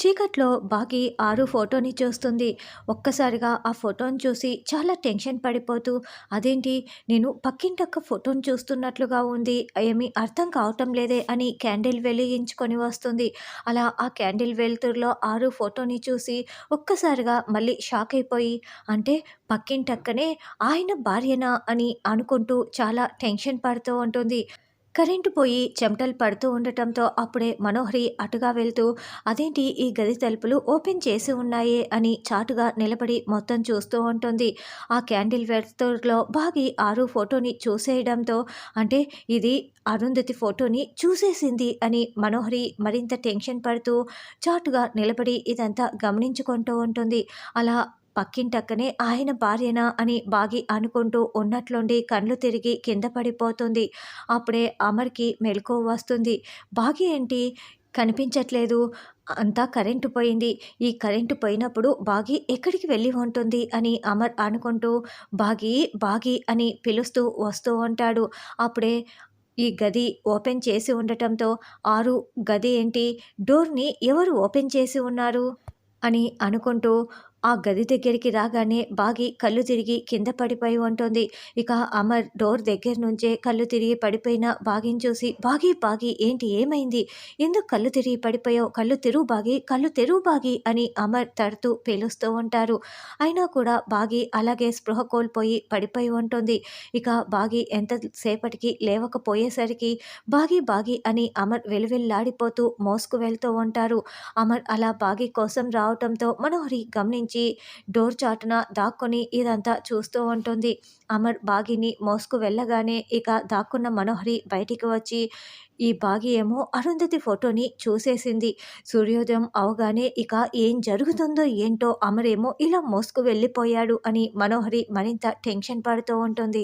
చీకట్లో బాగి ఆరు ఫోటోని చూస్తుంది. ఒక్కసారిగా ఆ ఫోటోని చూసి చాలా టెన్షన్ పడిపోతూ, అదేంటి నేను పక్కింటక్క ఫోటోని చూస్తున్నట్లుగా ఉంది. ఏమీ అర్థం కావటం లేదే అని క్యాండిల్ వెలిగించుకొని వస్తుంది. అలా ఆ క్యాండిల్ వెలుతురులో ఆరు ఫోటోని చూసి ఒక్కసారిగా మళ్ళీ షాక్ అయిపోయి, అంటే పక్కింటక్కనే ఆయన భార్యనా అని అనుకుంటూ చాలా టెన్షన్ పడుతూ ఉంటుంది. కరెంటు పోయి చెమటలు పడుతూ ఉండటంతో అప్పుడే మనోహరి అటుగా వెళ్తూ, అదేంటి ఈ గది తలుపులు ఓపెన్ చేసి ఉన్నాయే అని చాటుగా నిలబడి మొత్తం చూస్తూ ఉంటుంది. ఆ క్యాండిల్ వెలుతురులో బాగి ఆరు ఫోటోని చూసేయడంతో, అంటే ఇది అరుంధతి ఫోటోని చూసేసింది అని మనోహరి మరింత టెన్షన్ పడుతూ చాటుగా నిలబడి ఇదంతా గమనించుకుంటూ ఉంటుంది. అలా పక్కింటక్కనే ఆయన భార్యనా అని బాగి అనుకుంటూ ఉన్నట్లుండి కళ్ళు తిరిగి కింద పడిపోతుంది. అప్పుడే అమర్‌కి మెలకువ వస్తుంది. భాగ్య ఏంటి కనిపించట్లేదు. అంతా కరెంటు పోయింది. ఈ కరెంటు పోయినప్పుడు బాగి ఎక్కడికి వెళ్ళి ఉంటుంది అని అమర్ అనుకుంటూ బాగి, బాగి అని పిలుస్తూ వస్తూ ఉంటాడు. అప్పుడే ఈ గది ఓపెన్ చేసి ఉండటంతో ఆరు గది ఏంటి? డోర్‌ని ఎవరు ఓపెన్ చేసి ఉన్నారు? అని అనుకుంటూ ఆ గది దగ్గరికి రాగానే బాగి కళ్ళు తిరిగి కింద పడిపోయి ఉంటుంది. ఇక అమర్ డోర్ దగ్గర నుంచే కళ్ళు తిరిగి పడిపోయిన బాగిని చూసి, బాగి బాగి ఏంటి ఏమైంది? ఎందుకు కళ్ళు తిరిగి పడిపోయావు? కళ్ళు తెరువు బాగి, కళ్ళు తెరువు బాగి అని అమర్ తడుతూ పిలుస్తూ ఉంటారు. అయినా కూడా బాగి అలాగే స్పృహ కోల్పోయి పడిపోయి ఉంటుంది. ఇక బాగి ఎంతసేపటికి లేవకపోయేసరికి బాగి బాగి అని అమర్ వెలువెల్లాడిపోతూ మోసుకు వెళ్తూ ఉంటారు. అమర్ అలా బాగి కోసం రావటంతో మనోహరి గమనించి డోర్ చాటున దాక్కొని ఇదంతా చూస్తూ ఉంటుంది. అమర్ బాగిని మోసుకు వెళ్ళగానే ఇక దాక్కున్న మనోహరి బయటికి వచ్చి, ఈ బాగి ఏమో అరుంధతి ఫోటోని చూసేసింది. సూర్యోదయం అవగానే ఇక ఏం జరుగుతుందో ఏంటో, అమరేమో ఇలా మోసుకు వెళ్ళిపోయాడు అని మనోహరి మరింత టెన్షన్ పడుతూ ఉంటుంది.